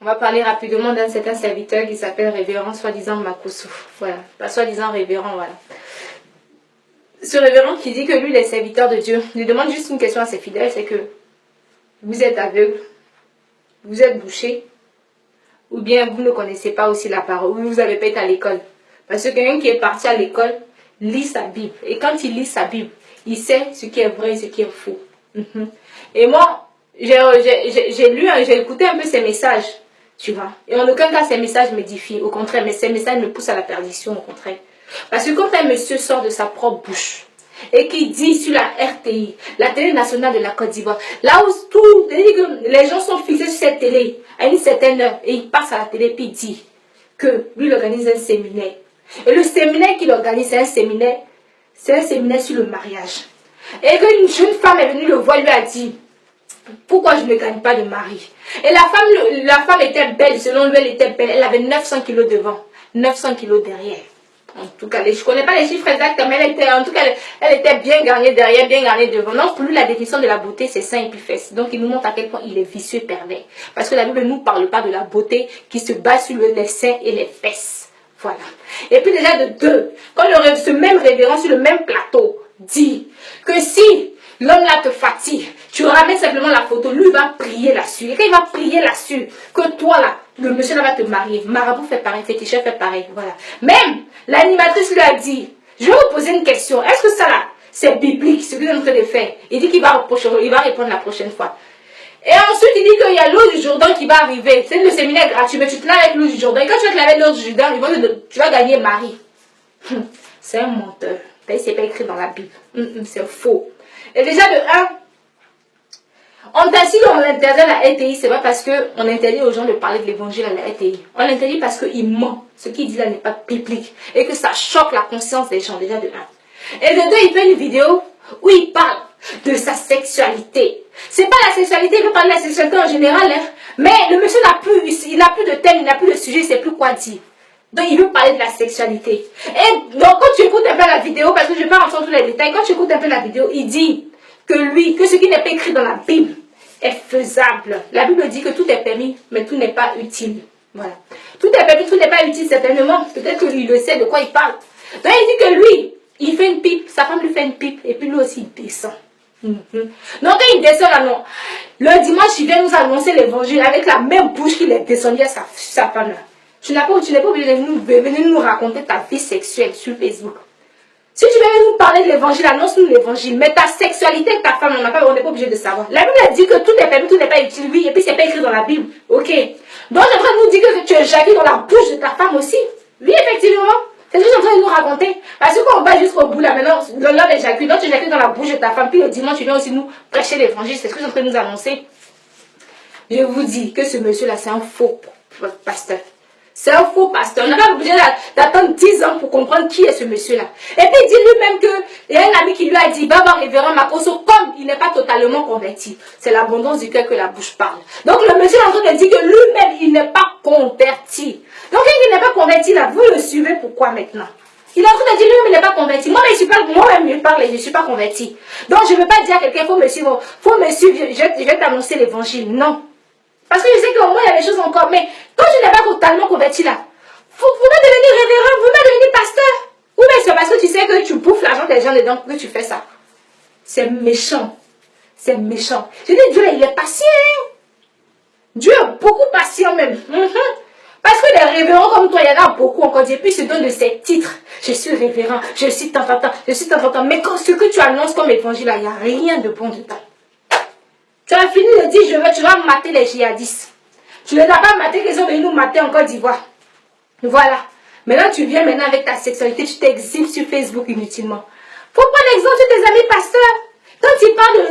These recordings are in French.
va parler rapidement d'un certain serviteur qui s'appelle révérend soi-disant Makosso. Voilà, pas soi-disant révérend, voilà. Ce révérend qui dit que lui, il est serviteur de Dieu, il demande juste une question à ses fidèles, c'est que vous êtes aveugle, vous êtes bouché, ou bien vous ne connaissez pas aussi la parole, ou vous n'avez pas été à l'école. Parce que quelqu'un qui est parti à l'école lit sa Bible. Et quand il lit sa Bible, il sait ce qui est vrai et ce qui est faux. Et moi, j'ai lu, j'ai écouté un peu ces messages, tu vois. Et en aucun cas, ces messages m'édifient. Au contraire, mais ces messages me poussent à la perdition, au contraire. Parce que quand un monsieur sort de sa propre bouche et qui dit sur la RTI, la télé nationale de la Côte d'Ivoire, là où les gens sont fixés sur cette télé à une certaine heure, et il passe à la télé et il dit que lui, il organise un séminaire. Et le séminaire qu'il organise, c'est un séminaire sur le mariage. Et qu'une jeune femme est venue le voir, lui a dit, pourquoi je ne gagne pas de mari? Et la femme était belle, selon lui, elle était belle. Elle avait 900 kilos devant, 900 kilos derrière. En tout cas, je ne connais pas les chiffres exacts, mais elle était bien gagnée derrière, bien gagnée devant. Donc, pour lui, la définition de la beauté, c'est seins et puis fesses. Donc, il nous montre à quel point il est vicieux et pervers. Parce que la Bible ne nous parle pas de la beauté qui se base sur les seins et les fesses. Voilà. Et puis déjà de deux, quand ce même révérend sur le même plateau dit que si l'homme là te fatigue, tu ramènes simplement la photo, lui va prier là-dessus. Et quand il va prier là-dessus, que toi là, le monsieur là va te marier. Marabout fait pareil, féticheur fait pareil. Voilà. Même l'animatrice lui a dit, je vais vous poser une question. Est-ce que ça là, c'est biblique, ce que vous êtes en train de faire? Il dit qu'il va répondre la prochaine fois. Et ensuite, il dit qu'il y a l'eau du Jourdain qui va arriver. C'est le séminaire gratuit, mais tu te laves avec l'eau du Jourdain. Et quand tu vas te laver avec l'eau du Jourdain, tu vas gagner mari. C'est un menteur. C'est pas écrit dans la Bible. C'est faux. Et déjà de 1, si on interdit la RTI, c'est pas parce qu'on interdit aux gens de parler de l'évangile à la RTI. On l'interdit parce qu'il ment. Ce qu'il dit là n'est pas biblique. Et que ça choque la conscience des gens, déjà de 1. Et de 2, il fait une vidéo où il parle de sa sexualité. C'est pas la sexualité, il veut parler de la sexualité en général, hein. Mais le monsieur n'a plus de thème, il n'a plus de sujet, il ne sait plus quoi dire. Donc il veut parler de la sexualité. Et donc quand tu écoutes un peu la vidéo, parce que je ne vais pas rentrer dans tous les détails, quand tu écoutes un peu la vidéo, il dit que ce qui n'est pas écrit dans la Bible est faisable. La Bible dit que tout est permis, mais tout n'est pas utile. Voilà. Tout est permis, tout n'est pas utile, certainement. Peut-être que lui, il le sait de quoi il parle. Donc il dit que lui, il fait une pipe, sa femme lui fait une pipe, et puis lui aussi il descend. Donc quand il descend là, non, le dimanche il vient nous annoncer l'évangile avec la même bouche qu'il est descendu à sa femme là. Tu n'es pas obligé de venir nous raconter ta vie sexuelle sur Facebook. Si tu veux nous parler de l'évangile, annonce-nous l'évangile. Mais ta sexualité avec ta femme, on n'est pas obligé de savoir. La Bible a dit que tout est permis, tout n'est pas utile, oui, et puis c'est pas écrit dans la Bible. Ok. Donc je train de nous dire que tu éjacules dans la bouche de ta femme aussi. Oui, effectivement. C'est ce que tu es en train de nous raconter. Parce que quand on va jusqu'au bout là, maintenant, l'homme éjacule, donc tu éjacules dans la bouche de ta femme, puis le dimanche, tu viens aussi nous prêcher l'évangile. C'est ce que tu es en train de nous annoncer. Je vous dis que ce monsieur-là, c'est un faux pasteur. C'est un faux pasteur. On n'a pas obligé d'attendre 10 ans pour comprendre qui est ce monsieur-là. Et puis il dit lui-même qu'il y a un ami qui lui a dit, va voir révérend Makosso, comme il n'est pas totalement converti. C'est l'abondance du cœur que la bouche parle. Donc le monsieur est en train de dire que lui-même, il n'est pas converti. Donc il n'est pas converti là, vous le suivez pourquoi maintenant? Il est en train de dire lui-même, il n'est pas converti. Moi-même, je parle et je ne suis pas converti. Donc je ne veux pas dire à quelqu'un, faut me suivre, je vais t'annoncer l'évangile. Non. Parce que je sais qu'au moins il y a des choses encore. Mais quand tu n'es pas totalement converti là, vous pouvez devenir révérend, vous pouvez devenir pasteur. Ou bien c'est parce que tu sais que tu bouffes l'argent des gens dedans que tu fais ça. C'est méchant. C'est méchant. Je dis, Dieu, il est patient. Dieu est beaucoup patient même. Parce que les révérends comme toi, il y en a beaucoup encore. Et puis, ils se donnent de ces titres. Je suis révérend, je suis tant. Mais quand ce que tu annonces comme évangile là, il n'y a rien de bon dedans. Tu as fini de dire, tu vas mater les djihadistes. Tu ne les as pas matés, qu'ils sont venus nous mater en Côte d'Ivoire. Voilà. Maintenant, tu viens maintenant avec ta sexualité, tu t'exhibes sur Facebook inutilement. Faut prendre l'exemple de tes amis pasteurs. Quand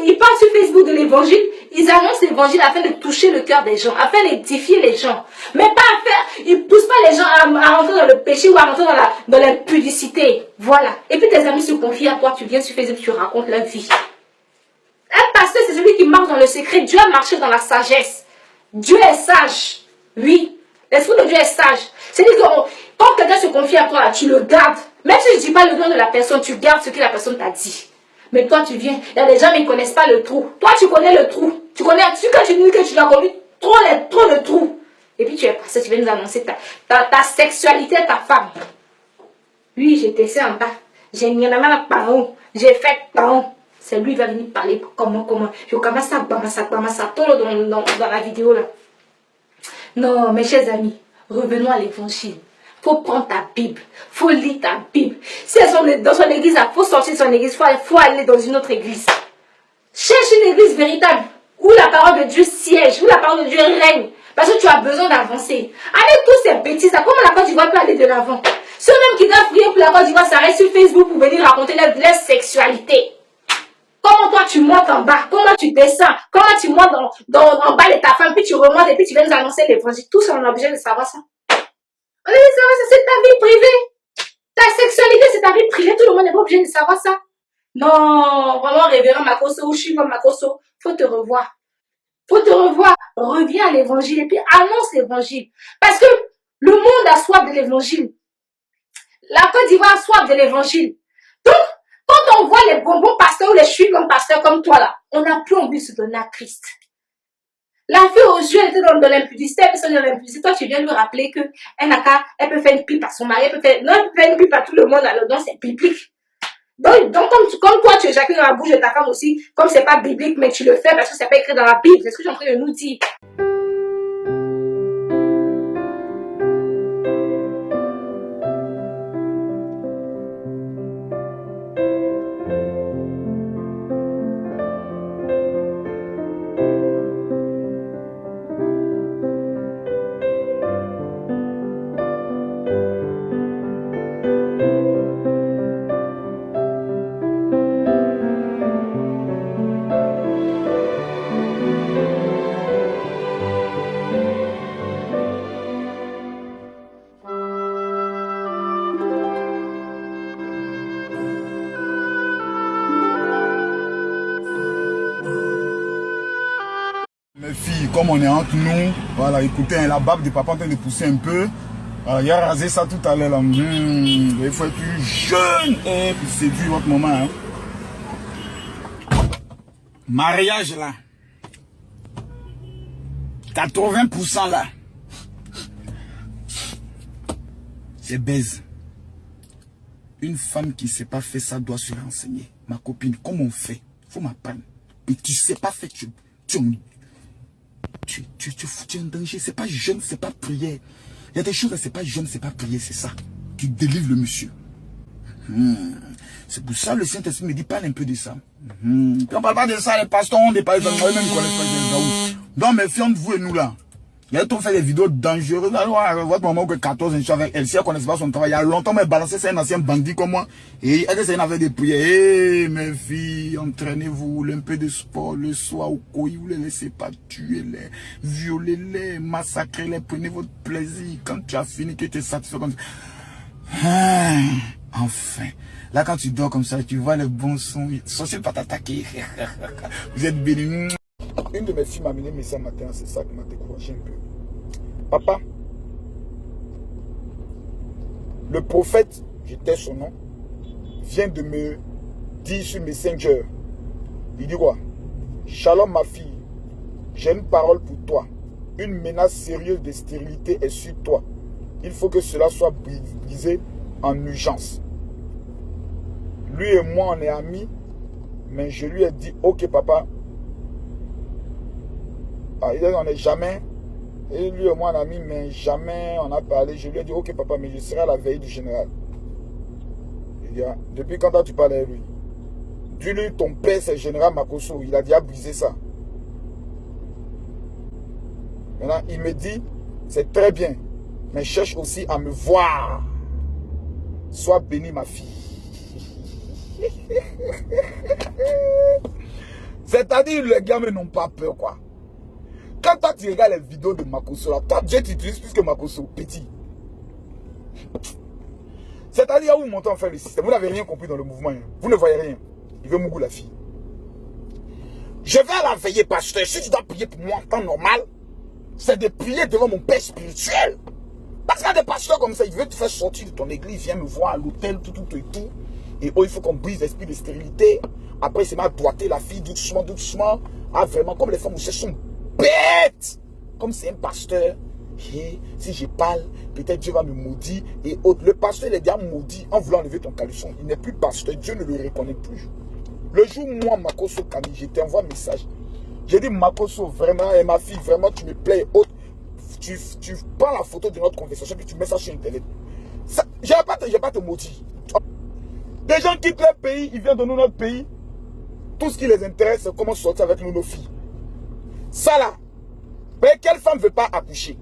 ils parlent sur Facebook de l'évangile, ils annoncent l'évangile afin de toucher le cœur des gens, afin d'édifier les gens. Mais pas à faire, ils ne poussent pas les gens à rentrer dans le péché ou à rentrer dans l'impudicité. Voilà. Et puis tes amis se confient à toi, tu viens sur Facebook, tu racontes leur vie. Un pasteur, c'est celui qui marche dans le secret. Dieu a marché dans la sagesse. Dieu est sage. Oui. L'esprit de Dieu est sage. C'est-à-dire que quand quelqu'un se confie à toi, là, tu le gardes. Même si je ne dis pas le nom de la personne, tu gardes ce que la personne t'a dit. Mais toi, tu viens. Il y a des gens qui ne connaissent pas le trou. Toi, tu connais le trou. Tu connais. Quand tu dis que tu as connu trop le trou. Et puis tu es pasteur, tu viens nous annoncer ta sexualité à ta femme. Oui, j'étais ici en bas. J'ai mis la main par où. J'ai fait tant. C'est lui qui va venir parler comment. Je commence à tout dans la vidéo là. Non, mes chers amis, revenons à l'évangile. Faut prendre ta Bible, faut lire ta Bible. Si elles sont dans son église, il faut sortir de son église, faut aller dans une autre église. Cherche une église véritable, où la parole de Dieu siège, où la parole de Dieu règne. Parce que tu as besoin d'avancer. Avec tous ces bêtises, comment la Côte d'Ivoire peut aller de l'avant? Ceux même qui doivent prier pour la Côte d'Ivoire s'arrêtent sur Facebook pour venir raconter leur sexualité. Comment toi tu montes en bas, comment tu descends, comment tu montes en bas de ta femme, puis tu remontes et puis tu viens nous annoncer l'évangile. Tout ça, on a besoin de savoir ça. On a besoin de savoir ça, c'est ta vie privée. Ta sexualité, c'est ta vie privée. Tout le monde n'est pas obligé de savoir ça. Non, vraiment, révérend Makosso, ou je suis comme Makosso, faut te revoir. Faut te revoir. Reviens à l'évangile et puis annonce l'évangile. Parce que le monde a soif de l'évangile. La Côte d'Ivoire a soif de l'évangile. Donc, quand on voit les bonbons pasteurs ou les chuis comme pasteurs comme toi là, on n'a plus envie de se donner à Christ. La fille aux yeux, elle était dans l'impudicité, elle peut dans l'impudicité. Toi, tu viens lui rappeler que elle peut faire une pipe à son mari, elle peut faire une pipe à tout le monde, alors donc c'est biblique. Donc comme toi, tu éjacules dans la bouche de ta femme aussi, comme c'est pas biblique, mais tu le fais parce que c'est pas écrit dans la Bible. C'est ce que je suis en train de nous dire. Mes filles, comme on est entre nous, voilà, écoutez, la barbe de papa en train de pousser un peu. Voilà, il a rasé ça tout à l'heure là. Il faut être plus jeune et puis séduire votre maman. Hein. Mariage là. 80% là. C'est baise. Une femme qui ne sait pas faire ça doit se renseigner. Ma copine, comment on fait? Faut m'apprendre. Et tu ne sais pas faire, tu es en danger. C'est pas jeune, c'est pas prière. Il y a des choses, c'est pas jeune, c'est pas prière, c'est ça. Tu délivres le monsieur. C'est pour ça que le Saint-Esprit me dit, parle un peu de ça. Quand on parle pas de ça, les pasteurs ont des pages, ils même connaissent pas. Donc mes filles, vous et nous là. Il y a tout fait des vidéos dangereuses. Alors, votre maman que 14 ans, je suis avec elle. Si elle ne connaît pas son travail, il y a longtemps, mais balancé, c'est un ancien bandit comme moi. Et elle essaie d'en faire des prières. Hé, mes filles, entraînez-vous, un peu de sport, le soir au couille, vous les laissez pas tuer les, violer les, massacrer les, prenez votre plaisir. Quand tu as fini, que tu es satisfait comme ça. Enfin. Là, quand tu dors comme ça, tu vois les bons sons. Sorcier pas t'attaquer. Vous êtes bénis. Une de mes filles m'a amené ça matin, c'est ça qui m'a découragé un peu. Papa, le prophète, j'étais son nom, vient de me dire sur Messenger. Il dit quoi? Shalom ma fille, j'ai une parole pour toi. Une menace sérieuse de stérilité est sur toi. Il faut que cela soit brisé en urgence. Lui et moi, on est amis, mais je lui ai dit, ok papa, on n'est jamais, et lui et moi on a mis, mais jamais on a parlé. Je lui ai dit, ok papa, mais je serai à la veille du général. Il dit, depuis quand tu parles avec lui? Dis-lui, ton père c'est le général Makosso, il a déjà brisé ça. Maintenant, il me dit, c'est très bien, mais cherche aussi à me voir. Sois bénie ma fille. C'est-à-dire, les gars n'ont pas peur quoi. Quand toi tu regardes les vidéos de Makosso, là, toi Dieu t'utilise plus que Makosso, petit. C'est-à-dire où vous montez en fait le système. Vous n'avez rien compris dans le mouvement. Hein. Vous ne voyez rien. Il veut Mougou la fille. Je vais à la veiller, pasteur. Si tu dois prier pour moi en temps normal, c'est de prier devant mon père spirituel. Parce qu'il y a des pasteurs comme ça, il veut te faire sortir de ton église, viens me voir à l'hôtel, tout. Et oh, il faut qu'on brise l'esprit de stérilité. Après, c'est m'a doigté la fille doucement. Ah, vraiment, comme les femmes aussi sont bêtes. Comme c'est un pasteur, Si je parle, peut-être Dieu va me maudire et autres. Le pasteur, il est déjà maudit en voulant enlever ton caleçon. Il n'est plus pasteur, Dieu ne le reconnaît plus. Le jour où moi, Makoso Camille, je t'envoie un message. J'ai dit, Makoso, vraiment, et ma fille, vraiment, tu me plais et autres. Tu prends la photo de notre conversation et tu mets ça sur Internet. Je ne vais pas te maudire. Des gens quittent leur pays, ils viennent de notre pays. Tout ce qui les intéresse, c'est comment sortir avec nous, nos filles. Ça là, mais quelle femme ne veut pas accoucher?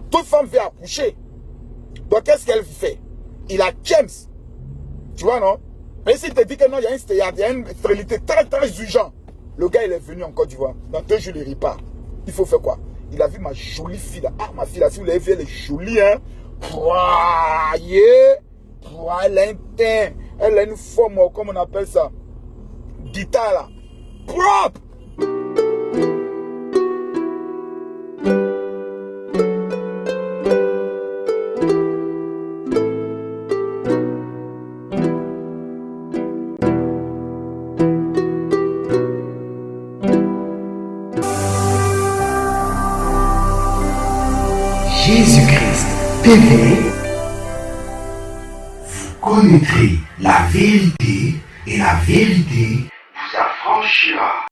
Toute femme veut accoucher. Donc qu'est-ce qu'elle fait? Il a James. Tu vois, non? Mais s'il te dit que non, il y a une stérilité très très urgente. Le gars, il est venu en Côte d'Ivoire. Dans 2 jours, il repart. Il faut faire quoi? Il a vu ma jolie fille là. Ah, ma fille là, si vous l'avez vu, elle est jolie, hein? Pouah, yeah. Pouah, elle a un teint. Elle a une forme, comme on appelle ça. Guitare là. Propre. Jésus-Christ TV, vous connaîtrez la vérité et la vérité vous affranchira.